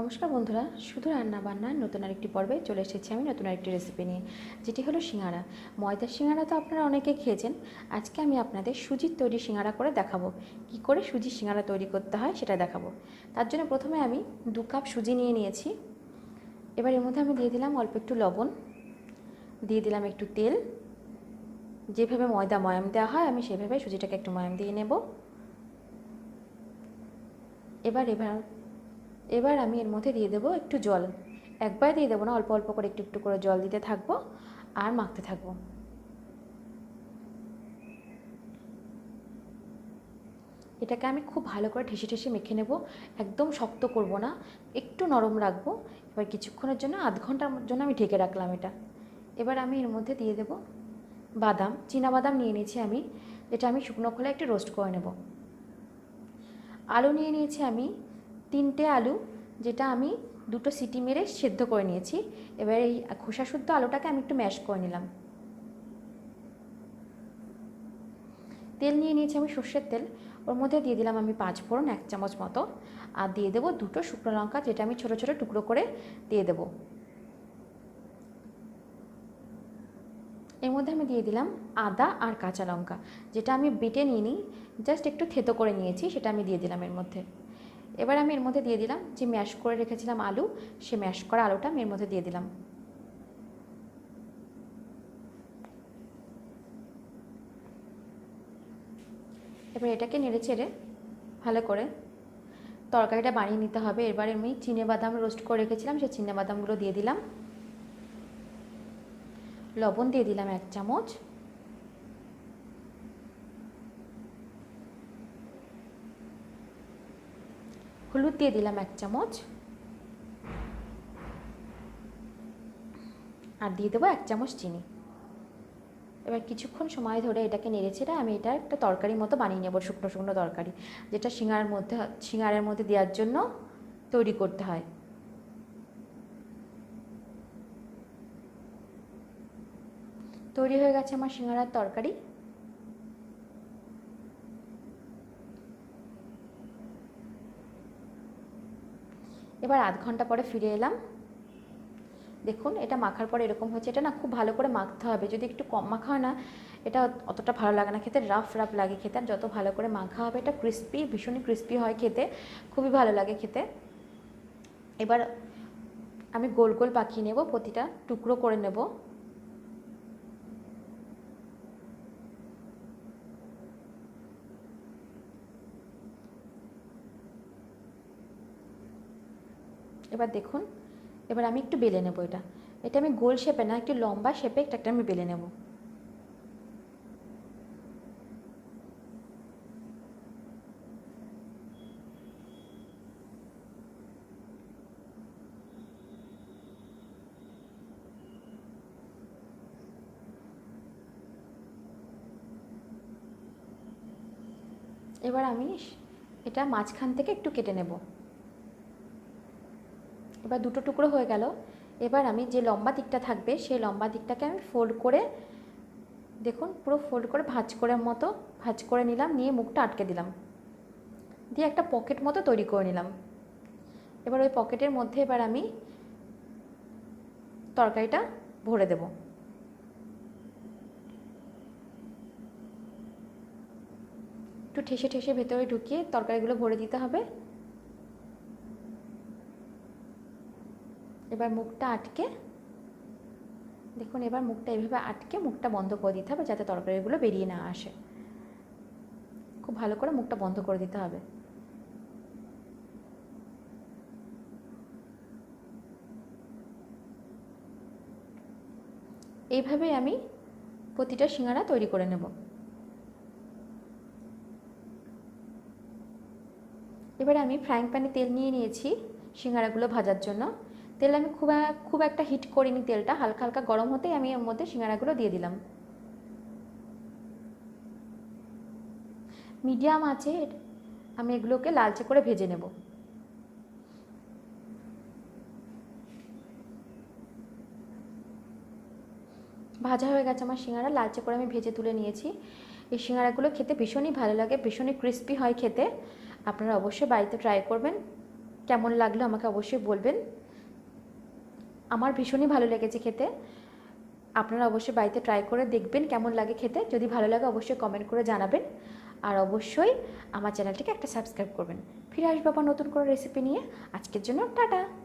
নমস্কার বন্ধুরা, শুধু রান্না বান্নার নতুন আরেকটি পর্বে চলে এসেছি আমি নতুন আরেকটি রেসিপি নিয়ে, যেটি হলো সিঙ্গারা। ময়দার সিঙ্গারা তো আপনারা অনেকে খেয়েছেন। আজকে আমি আপনাদের সুজির তৈরি সিঙ্গারা করে দেখাবো। কি করে সুজির সিঙ্গারা তৈরি করতে হয় সেটা দেখাবো। তার জন্য প্রথমে আমি 2 কাপ সুজি নিয়ে নিয়েছি। এবার এর মধ্যে আমি দিয়ে দিলাম অল্প একটু লবণ, দিয়ে দিলাম একটু তেল। যেভাবে ময়দা ময়াম দেওয়া হয় আমি সেভাবে সুজিটাকে একটু ময়াম দিয়ে নেব। এবার এবার এবার আমি এর মধ্যে দিয়ে দেবো একটু জল। একবারে দিয়ে দেবো না, অল্প অল্প করে একটু একটু করে জল দিতে থাকবো আর মাখতে থাকবো। এটাকে আমি খুব ভালো করে ঠেসে ঠেসে মেখে নেব। একদম শক্ত করব না, একটু নরম রাখবো। এবার কিছুক্ষণের জন্য আধ ঘন্টার জন্য আমি ঢেকে রাখলাম এটা। এবার আমি এর মধ্যে দিয়ে দেবো বাদাম, বাদাম নিয়ে নিয়েছি আমি, যেটা আমি শুকনো খোলায় একটু রোস্ট করে নেব। আলু নিয়ে নিয়েছি আমি 3টে আলু, যেটা আমি 2টো সিটি মেরে সেদ্ধ করে নিয়েছি। এবার এই খোসা শুদ্ধ আলুটাকে আমি একটু ম্যাশ করে নিলাম। তেল নিয়ে নিয়েছি আমি সর্ষের তেল, ওর মধ্যে দিয়ে দিলাম আমি 5 ফোড়ন 1 চামচ মতো, আর দিয়ে দেবো 2টো শুকনো লঙ্কা, যেটা আমি ছোটো ছোটো টুকরো করে দিয়ে দেবো। এর মধ্যে আমি দিয়ে দিলাম আদা আর কাঁচা লঙ্কা, যেটা আমি বেটে নিয়ে নিই, জাস্ট একটু থেতো করে নিয়েছি, সেটা আমি দিয়ে দিলাম এর মধ্যে। এবার আমি এর মধ্যে দিয়ে দিলাম যে ম্যাশ করে রেখেছিলাম আলু, সে ম্যাশ করা আলুটা আমি এর মধ্যে দিয়ে দিলাম। এবার এটাকে নেড়ে চেড়ে ভালো করে তরকারিটা বানিয়ে নিতে হবে। এবার আমি বাদাম রোস্ট করে রেখেছিলাম, সেই বাদামগুলো দিয়ে দিলাম। লবণ দিয়ে দিলাম 1 চামচ, হলুদ দিয়ে দিলাম 1 চামচ, আর দিয়ে দেবো 1 চামচ চিনি। এবার কিছুক্ষণ সময় ধরে এটাকে নেড়েচেড়ে আমি এটা একটা তরকারি মতো বানিয়ে নেব, শুকনো শুকনো তরকারি, যেটা সিঙ্গারের মধ্যে দেওয়ার জন্য তৈরি করতে হয়। তৈরি হয়ে গেছে আমার সিঙ্গারার তরকারি। এবার আধ ঘন্টা পরে ফিরে এলাম। দেখুন এটা মাখার পরে এরকম হচ্ছে। এটা না খুব ভালো করে মাখতে হবে, যদি একটু কম মাখা হয় না এটা অতটা ভালো লাগে না খেতে, রাফ রাফ লাগে খেতে। আর যত ভালো করে মাখা হবে এটা ক্রিস্পি, ভীষণই ক্রিস্পি হয় খেতে, খুবই ভালো লাগে খেতে। এবার আমি গোল গোল পাকিয়ে নেব, প্রতিটা টুকরো করে নেব। এবার দেখুন, এবার আমি একটু বেলে নেব এটা। এটা আমি গোল শেপে না, একটু লম্বা শেপে একটা আমি বেলে নেব। এবার আমি এটা মাঝখান থেকে একটু কেটে নেব। এবার 2টো টুকরো হয়ে গেল। এবার আমি যে লম্বা দিকটা থাকবে সেই লম্বা দিকটাকে আমি ফোল্ড করে, দেখুন পুরো ফোল্ড করে ভাঁজ করে নিলাম, নিয়ে মুখটা আটকে দিলাম, দিয়ে একটা পকেট মতো তৈরি করে নিলাম। এবার ওই পকেটের মধ্যে এবার আমি তরকারিটা ভরে দেব। একটু ঠেসে ঠেসে ভেতরে ঢুকিয়ে তরকারিগুলো ভরে দিতে হবে। এবার মুখটা আটকে, দেখুন এবার মুখটা এভাবে আটকে মুখটা বন্ধ করে দিতে হবে, যাতে তরকারিগুলো বেরিয়ে না আসে। খুব ভালো করে মুখটা বন্ধ করে দিতে হবে। এইভাবেই আমি প্রতিটা সিঙ্গারা তৈরি করে নেব। এবারে আমি ফ্রাইং প্যানে তেল নিয়ে নিয়েছি সিঙ্গারাগুলো ভাজার জন্য। তেল আমি খুব একটা হিট করিনি, তেলটা হালকা হালকা গরম হতেই আমি এর মধ্যে সিঙ্গারাগুলো দিয়ে দিলাম। মিডিয়াম আঁচে আমি এগুলোকে লালচে করে ভেজে নেব। ভাজা হয়ে গেছে আমার সিঙ্গারা, লালচে করে আমি ভেজে তুলে নিয়েছি। এই সিঙ্গারাগুলো খেতে ভীষণই ভালো লাগে, ভীষণই ক্রিস্পি হয় খেতে। আপনারা অবশ্যই বাড়িতে ট্রাই করবেন। কেমন লাগলো আমাকে অবশ্যই বলবেন। আমার ভীষণই ভালো লেগেছে খেতে। আপনারা অবশ্যই বাড়িতে ট্রাই করে দেখবেন কেমন লাগে খেতে। যদি ভালো লাগে অবশ্যই কমেন্ট করে জানাবেন। আর অবশ্যই আমার চ্যানেলটিকে একটা সাবস্ক্রাইব করবেন। ফিরে আসবো আবার নতুন করে রেসিপি নিয়ে। আজকের জন্য টাটা।